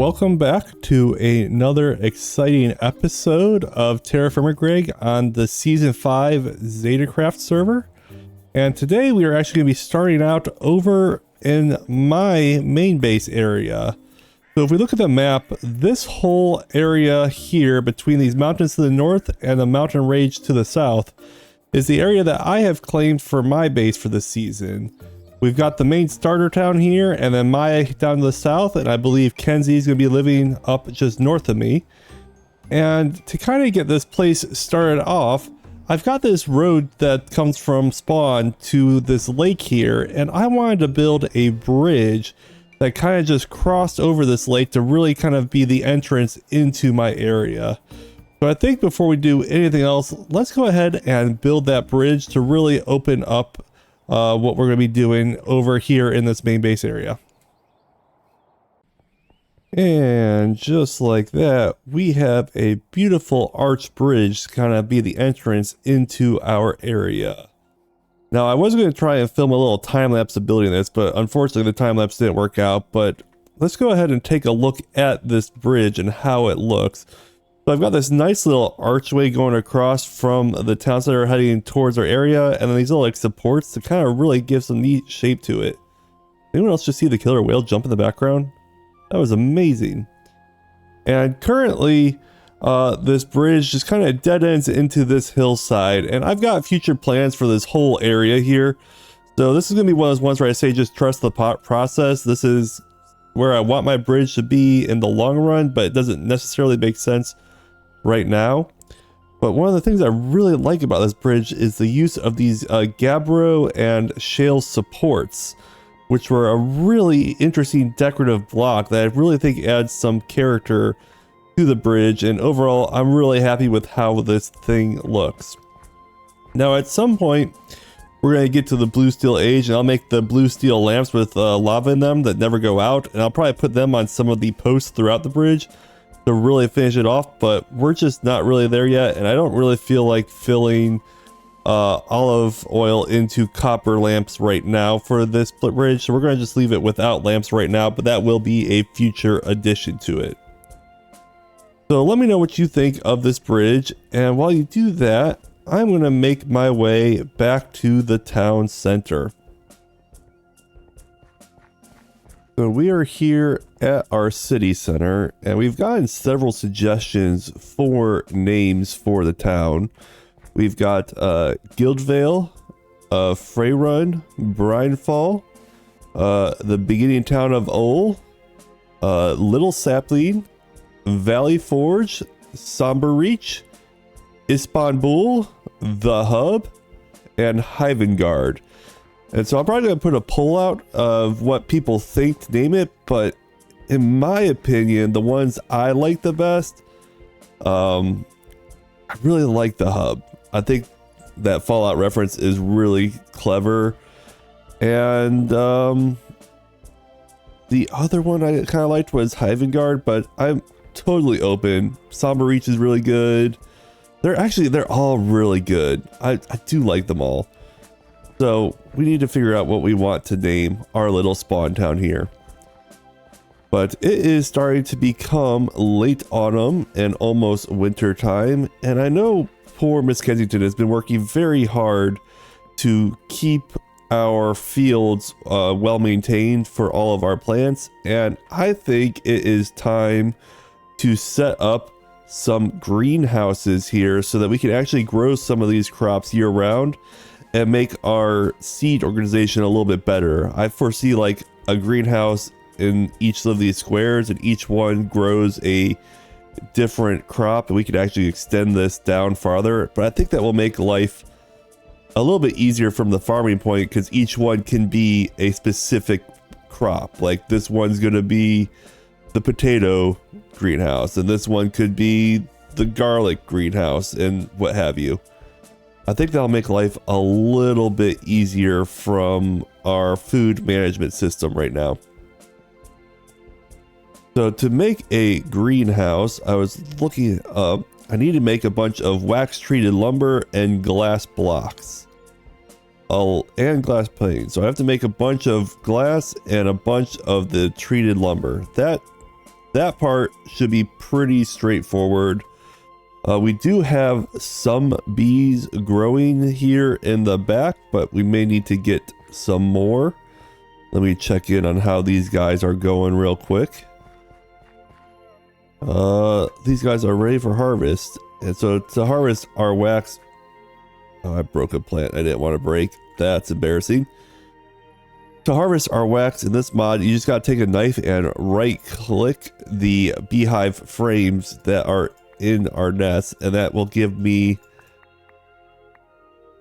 welcome back to another exciting episode of TerraFirmaGreg on the Season 5 ZetaCraft server. And today we are actually going to be starting out over in my main base area. So if we look at the map, this whole area here between these mountains to the north and the mountain range to the south is the area that I have claimed for my base for this season. We've got the main starter town here, and then Maya down to the south, and I believe Kenzie's going to be living up just north of me. And to kind of get this place started off, I've got this road that comes from spawn to this lake here, and I wanted to build a bridge that kind of just crossed over this lake to really kind of be the entrance into my area. So I think before we do anything else, let's go ahead and build that bridge to really open up what we're going to be doing over here in this main base area. And just like that, we have a beautiful arch bridge to kind of be the entrance into our area. Now, I was going to try and film a little time-lapse of building this, but unfortunately the time-lapse didn't work out. But let's go ahead and take a look at this bridge and how it looks. So I've got this nice little archway going across from the town center heading towards our area, and then these little like supports to kind of really give some neat shape to it. Anyone else just see the killer whale jump in the background? That was amazing. And currently, this bridge just kind of dead ends into this hillside, and I've got future plans for this whole area here. So this is going to be one of those ones where I say just trust the process. This is where I want my bridge to be in the long run, but it doesn't necessarily make sense right now. But one of the things I really like about this bridge is the use of these gabbro and shale supports, which were a really interesting decorative block that I really think adds some character to the bridge. And overall, I'm really happy with how this thing looks. Now at some point we're going to get to the blue steel age, and I'll make the blue steel lamps with lava in them that never go out, and I'll probably put them on some of the posts throughout the bridge to really finish it off. But we're just not really there yet, and I don't really feel like filling olive oil into copper lamps right now for this split bridge, so we're going to just leave it without lamps right now, but that will be a future addition to it. So let me know what you think of this bridge, and while you do that, I'm going to make my way back to the town center. So we are here at our city center, and we've gotten several suggestions for names for the town. We've got Guildvale, Freyrun, Brinefall, the beginning town of Ol, Little Sapling, Valley Forge, Somber Reach, Istanbul, The Hub, and Hivengard. And so I'm probably going to put a poll out of what people think to name it, but in my opinion, the ones I like the best, I really like The Hub. I think that Fallout reference is really clever. And the other one I kind of liked was Hivengard, but I'm totally open. Somber Reach is really good. They're all really good. I do like them all. So we need to figure out what we want to name our little spawn town here. But it is starting to become late autumn and almost winter time, and I know poor Miss Kensington has been working very hard to keep our fields well maintained for all of our plants, and I think it is time to set up some greenhouses here so that we can actually grow some of these crops year round and make our seed organization a little bit better. I foresee like a greenhouse in each of these squares, and each one grows a different crop, and we could actually extend this down farther. But I think that will make life a little bit easier from the farming point, because each one can be a specific crop. Like this one's going to be the potato greenhouse, and this one could be the garlic greenhouse, and what have you. I think that'll make life a little bit easier from our food management system right now. So to make a greenhouse, I was looking up, I need to make a bunch of wax treated lumber and glass blocks. And glass planes. So I have to make a bunch of glass and a bunch of the treated lumber. That that part should be pretty straightforward. We do have some bees growing here in the back, but we may need to get some more. Let me check in on how these guys are going real quick. These guys are ready for harvest. And so to harvest our wax... Oh, I broke a plant I didn't want to break. That's embarrassing. To harvest our wax in this mod, you just gotta take a knife and right click the beehive frames that are in our nest, and that will give me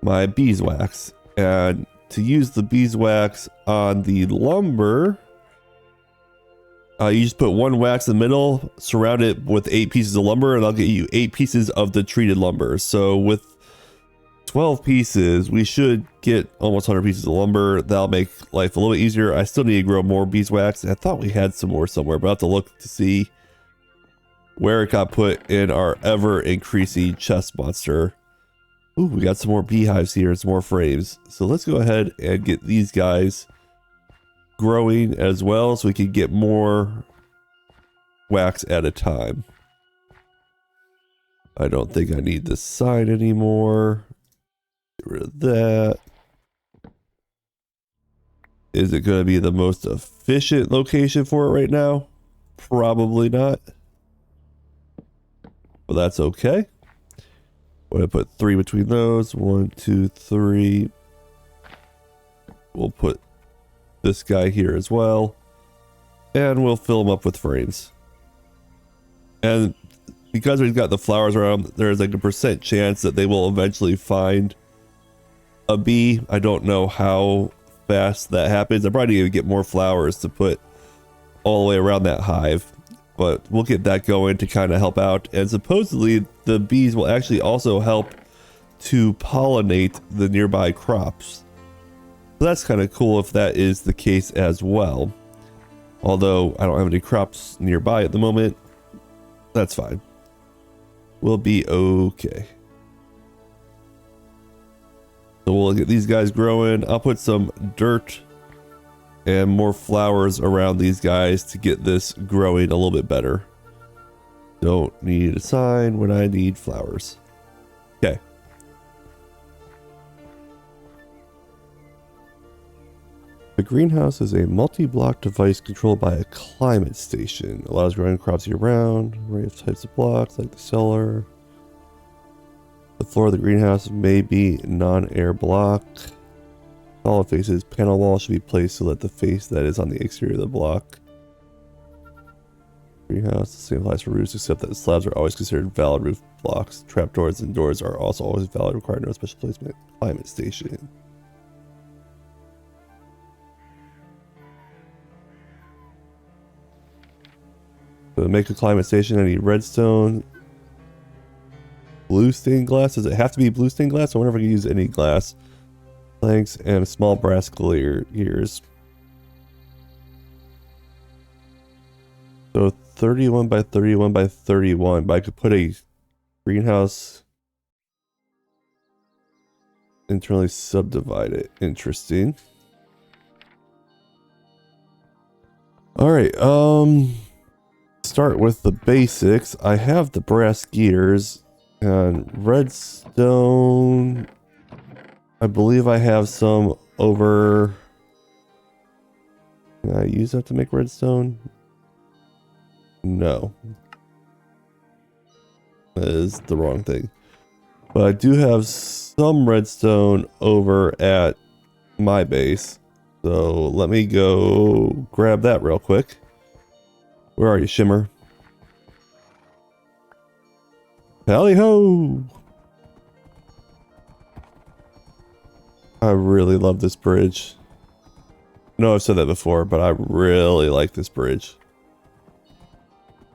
my beeswax. And to use the beeswax on the lumber, you just put one wax in the middle, surround it with 8 pieces of lumber, and I'll get you 8 pieces of the treated lumber. So with 12 pieces, we should get almost 100 pieces of lumber. That'll make life a little bit easier. I still need to grow more beeswax. I thought we had some more somewhere, but I'll have to look to see where it got put in our ever-increasing chest monster. Ooh, we got some more beehives here and some more frames. So let's go ahead and get these guys growing as well so we can get more wax at a time. I don't think I need this sign anymore. Get rid of that. Is it going to be the most efficient location for it right now? Probably not. But that's okay. I'm going to put 3 between those. 1, 2, 3. We'll put this guy here as well. And we'll fill them up with frames. And because we've got the flowers around, there's like a % chance that they will eventually find a bee. I don't know how fast that happens. I probably need to get more flowers to put all the way around that hive. But we'll get that going to kind of help out. And supposedly the bees will actually also help to pollinate the nearby crops. So that's kind of cool if that is the case as well. Although I don't have any crops nearby at the moment. That's fine. We'll be okay. So we'll get these guys growing. I'll put some dirt and more flowers around these guys to get this growing a little bit better. Don't need a sign when I need flowers. Okay. The greenhouse is a multi-block device controlled by a climate station. Allows growing crops year-round. Array of types of blocks like the cellar. The floor of the greenhouse may be non-air block. Solid faces. Panel wall should be placed so that the face that is on the exterior of the block. Greenhouse, the same applies for roofs, except that slabs are always considered valid roof blocks. Trapdoors and doors are also always valid, require no special placement. Climate station. To make a climate station, I need redstone. Blue stained glass. Does it have to be blue stained glass? I wonder if I can use any glass. Planks and small brass gears. So 31 by 31 by 31. But I could put a greenhouse internally subdivide it. Interesting. Alright, start with the basics. I have the brass gears and redstone. I believe I have some over. Can I use that to make redstone? No. That is the wrong thing. But I do have some redstone over at my base. So let me go grab that real quick. Where are you, Shimmer? Tally ho! I really love this bridge. No, I've said that before, but I really like this bridge.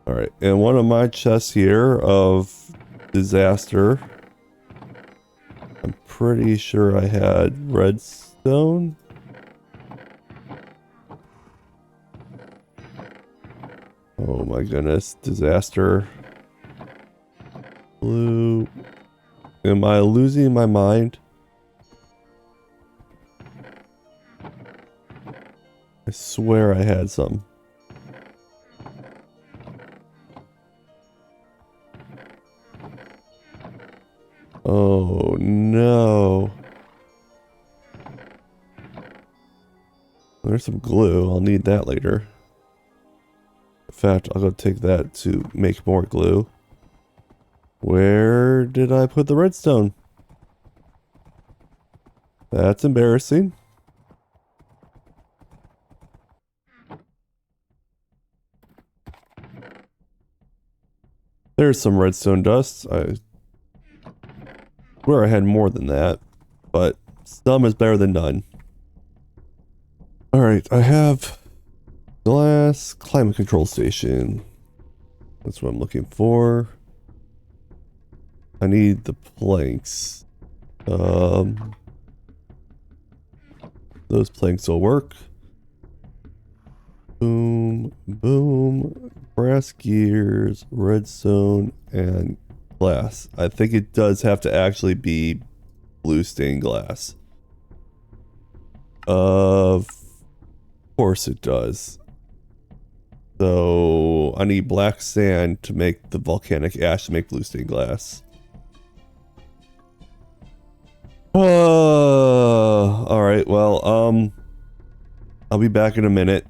Alright, and one of my chests here of disaster. I'm pretty sure I had redstone. Oh my goodness, disaster. Blue. Am I losing my mind? I swear I had some. Oh no. There's some glue. I'll need that later. In fact, I'll go take that to make more glue. Where did I put the redstone? That's embarrassing. There's some redstone dust. I swear I had more than that, but some is better than none. Alright, I have glass climate control station. That's what I'm looking for. I need the planks. Those planks will work. Boom, boom. Brass gears, redstone, and glass. I think it does have to actually be blue stained glass. Of course it does. So I need black sand to make the volcanic ash to make blue stained glass. All right, well, I'll be back in a minute.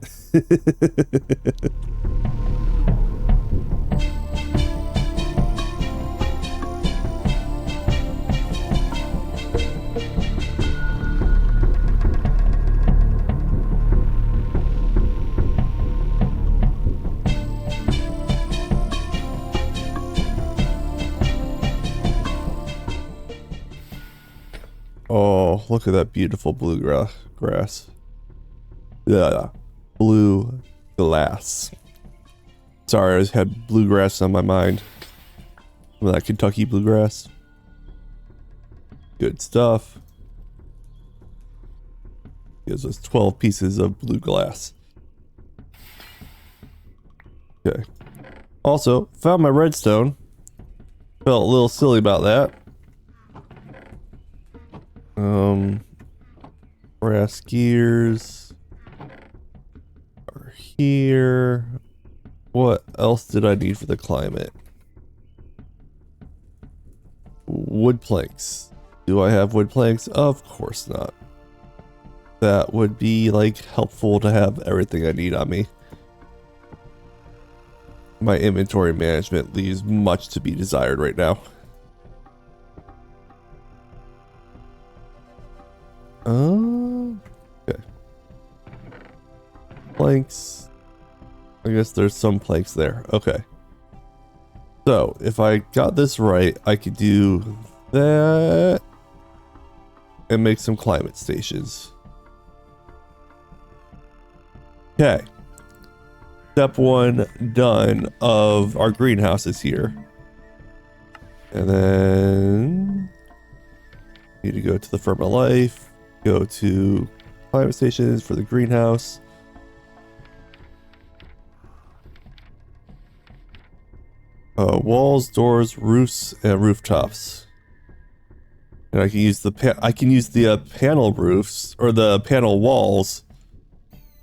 Oh, look at that beautiful blue grass. Yeah, blue glass. Sorry, I just had bluegrass on my mind. That Kentucky bluegrass. Good stuff. Gives us 12 pieces of blue glass. Okay. Also, found my redstone. Felt a little silly about that. Brass gears are here. What else did I need for the climate? Wood planks. Do I have wood planks? Of course not. That would be like helpful to have everything I need on me. My inventory management leaves much to be desired right now. Okay. Planks. I guess there's some planks there. Okay. So, if I got this right, I could do that and make some climate stations. Okay. Step 1 done of our greenhouses here. And then need to go to the Firma Life, go to climate stations for the greenhouse. Walls, doors, roofs, and rooftops. And I can use the panel roofs or the panel walls.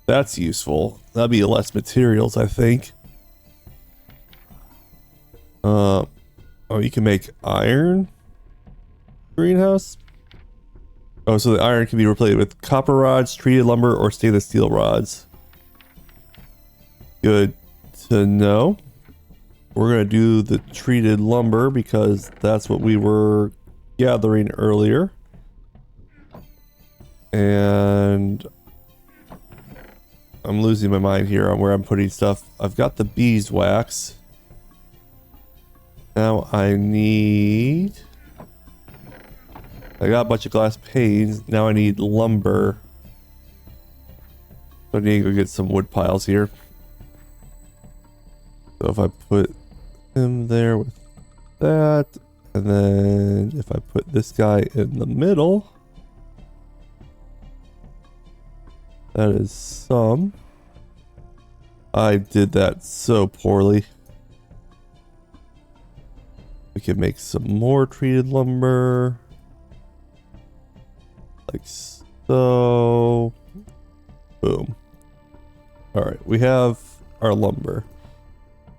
That's useful. That'd be less materials, I think. Oh, you can make iron greenhouse. Oh, so the iron can be replaced with copper rods, treated lumber, or stainless steel rods. Good to know. We're gonna do the treated lumber because that's what we were gathering earlier. And I'm losing my mind here on where I'm putting stuff. I've got the beeswax. Now I got a bunch of glass panes. Now I need lumber. So I need to go get some wood piles here. So if I put him there with that, and then if I put this guy in the middle, that is some. I did that so poorly. We can make some more treated lumber. Like so. Boom. Alright, we have our lumber.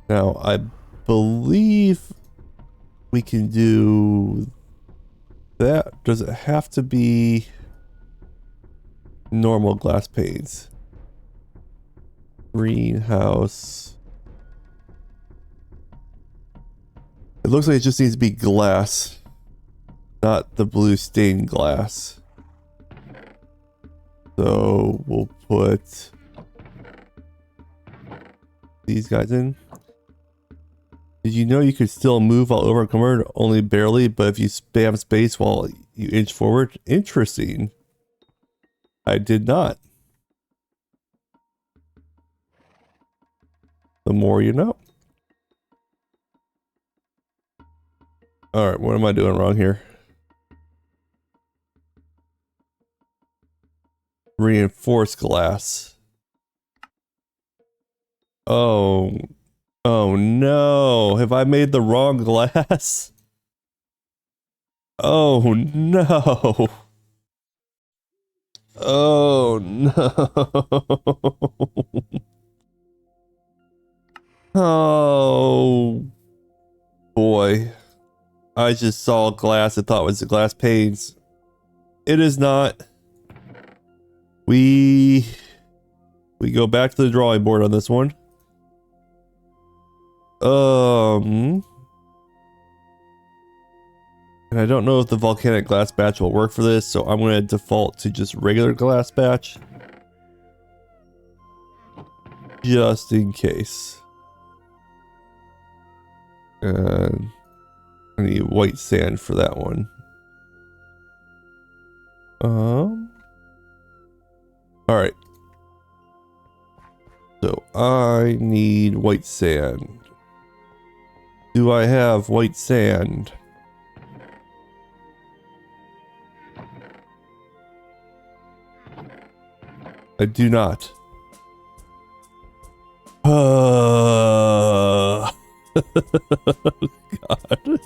Now, I believe we can do that, does it have to be normal glass panes? Greenhouse. It looks like it just needs to be glass, not the blue stained glass. So we'll put these guys in. Did you know you could still move while over encumbered? Only barely, but if you spam space while you inch forward? Interesting. I did not. The more you know. Alright, what am I doing wrong here? Reinforced glass. Oh. Oh no. Have I made the wrong glass? Oh no. Oh no. Oh boy. I just saw glass I thought it was the glass panes. It is not. We go back to the drawing board on this one. And I don't know if the volcanic glass batch will work for this, so I'm going to default to just regular glass batch. Just in case. And I need white sand for that one. Alright. So I need white sand. Do I have white sand? I do not. God.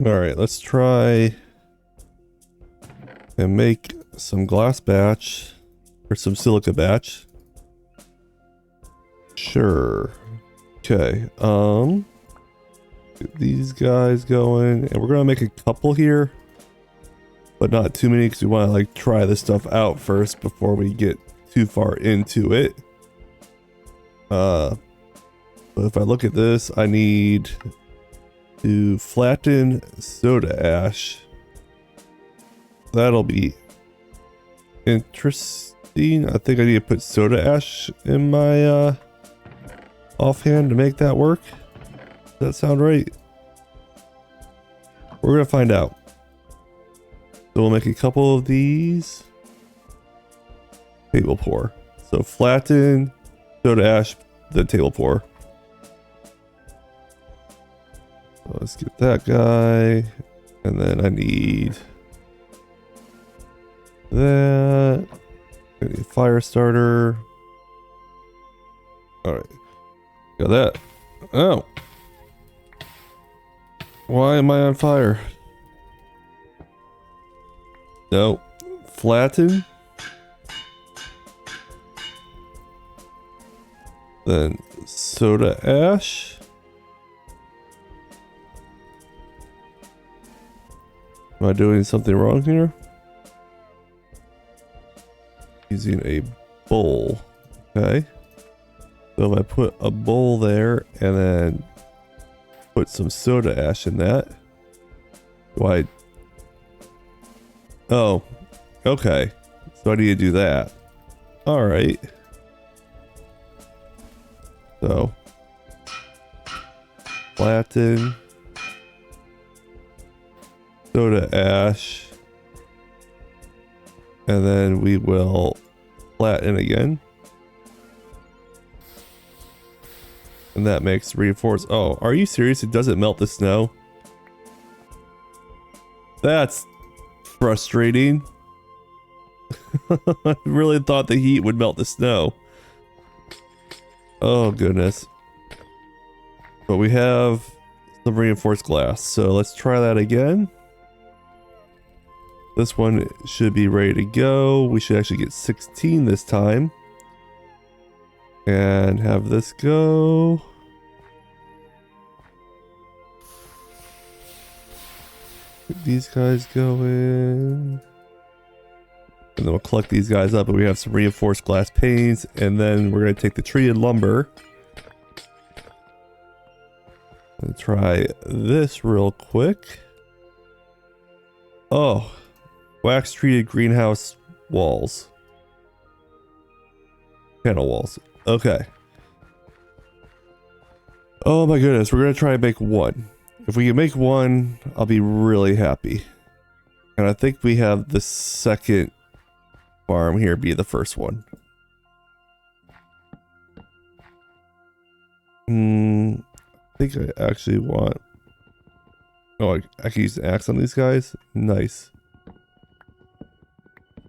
Alright, let's try and make some glass batch or some silica batch. Sure. Okay, get these guys going, and we're gonna make a couple here, but not too many because we want to like try this stuff out first before we get too far into it. But if I look at this, I need to flatten soda ash. That'll be interesting. I think I need to put soda ash in my offhand to make that work. Does that sound right? We're gonna find out. So we'll make a couple of these. Table pour. So flatten, soda ash, then table pour. Let's get that guy, and then I need that. I need a fire starter. All right, got that. Oh, why am I on fire? No, flatten. Then soda ash. Am I doing something wrong here? Using a bowl. Okay. So if I put a bowl there and then put some soda ash in that. Do I? Oh, okay. So I need to do that. All right. So flatten. Soda ash, and then we will flatten again, and that makes reinforce. Oh, are you serious? It doesn't melt the snow. That's frustrating. I really thought the heat would melt the snow. Oh goodness. But we have some reinforced glass, so let's try that again. This one should be ready to go. We should actually get 16 this time. And have this go. Get these guys going. And then we'll collect these guys up, and we have some reinforced glass panes, and then we're going to take the treated lumber and try this real quick. Oh, wax treated greenhouse walls. Panel walls. Okay. Oh my goodness, we're going to try and make one. If we can make one, I'll be really happy. And I think we have the second farm here be the first one. I think I actually want... Oh, I can use an axe on these guys? Nice.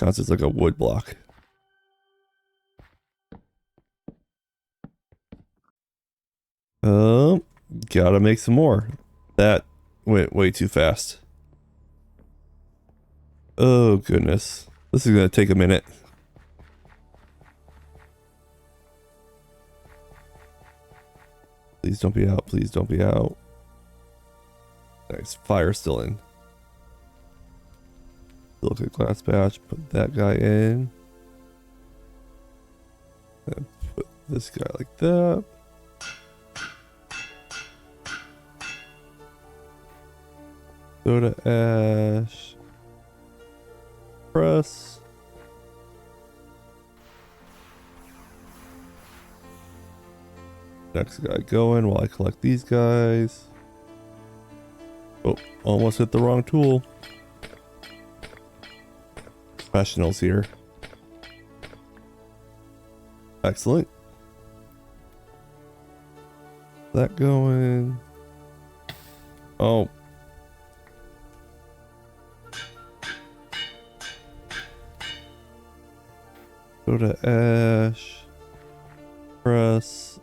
Counts as like a wood block. Gotta make some more. That went way too fast. Oh goodness. This is gonna take a minute. Please don't be out. Please don't be out. Nice. Fire still in. Look at glass batch. Put that guy in. And put this guy like that. Soda ash. Press. Next guy going while I collect these guys. Oh, almost hit the wrong tool. Professionals here. Excellent. That going. Oh. Soda ash. Press.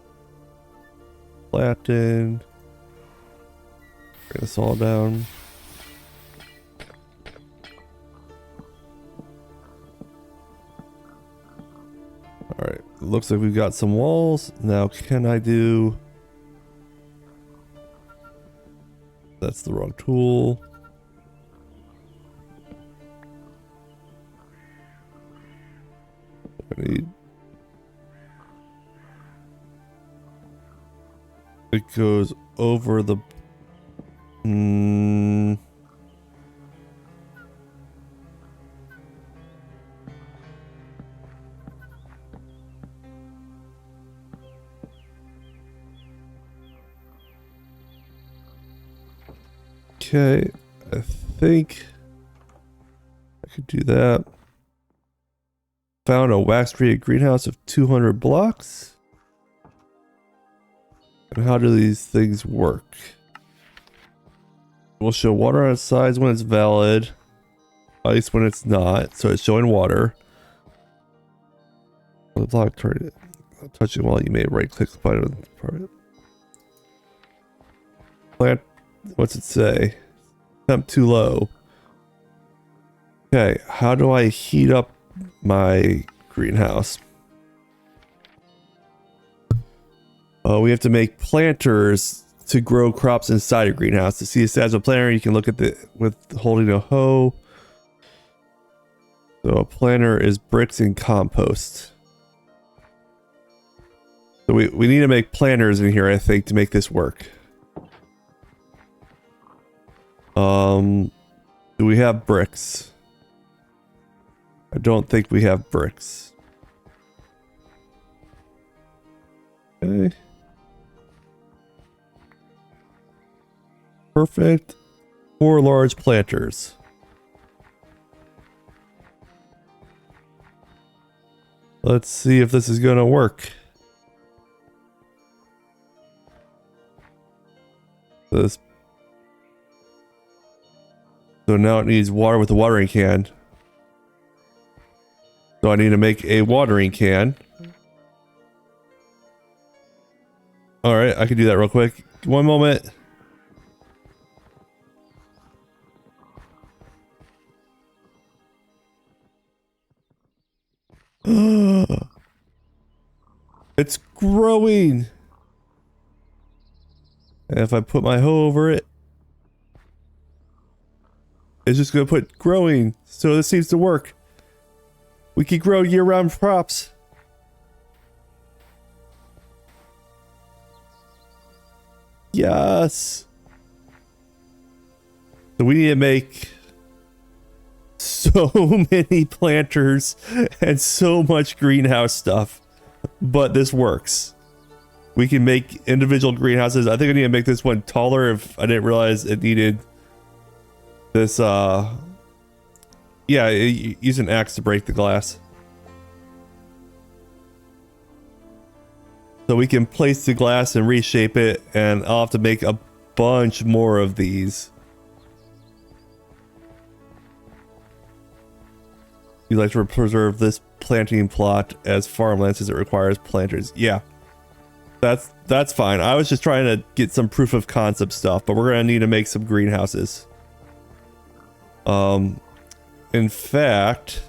Flatten. Bring this all down. Alright, looks like we've got some walls. Now can I do... That's the wrong tool. I need... It goes over the... Okay, I think I could do that. Found a wax treated greenhouse of 200 blocks. And how do these things work? We'll show water on its sides when it's valid, ice when it's not, so it's showing water. The block turn it. Touch it while you may right click on it. Plant. What's it say? Temp too low. Okay, how do I heat up my greenhouse? We have to make planters to grow crops inside a greenhouse. To see a size of a planter, you can look at the with holding a hoe. So a planter is bricks and compost. So we need to make planters in here, I think, to make this work. Do we have bricks? I don't think we have bricks. Okay. Perfect. 4 large planters. Let's see if this is going to work. This So now it needs water with a watering can. So I need to make a watering can. Alright, I can do that real quick. One moment. It's growing. And if I put my hoe over it, it's just gonna put growing. So this seems to work. We can grow year-round crops. Yes. So we need to make so many planters and so much greenhouse stuff. But this works. We can make individual greenhouses. I think I need to make this one taller if I didn't realize it needed this, yeah, use an axe to break the glass. So we can place the glass and reshape it, and I'll have to make a bunch more of these. You'd like to preserve this planting plot as farmland since it requires planters. Yeah. That's fine. I was just trying to get some proof of concept stuff, but we're gonna need to make some greenhouses. In fact,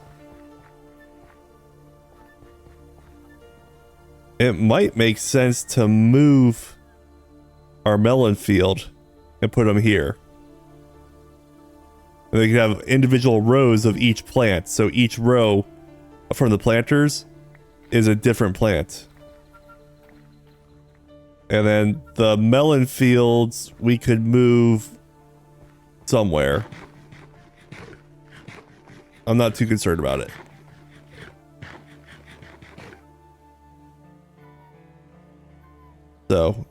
it might make sense to move our melon field and put them here. And they can have individual rows of each plant, so each row from the planters is a different plant. And then the melon fields we could move somewhere. I'm not too concerned about it. So,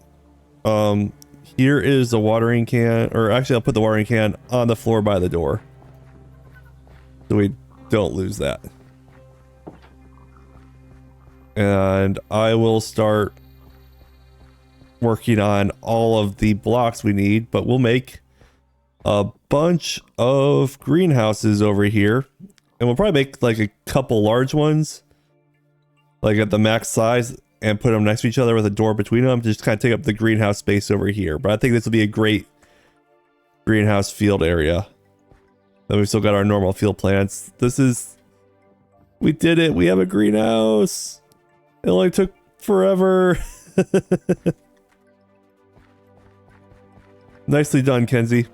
here is the watering can, or actually I'll put the watering can on the floor by the door. So we don't lose that. And I will start working on all of the blocks we need, but we'll make a bunch of greenhouses over here. And we'll probably make like a couple large ones, like at the max size, and put them next to each other with a door between them to just kind of take up the greenhouse space over here. But I think this will be a great greenhouse field area. Then we've still got our normal field plants. We did it. We have a greenhouse. It only took forever. Nicely done, Kenzie.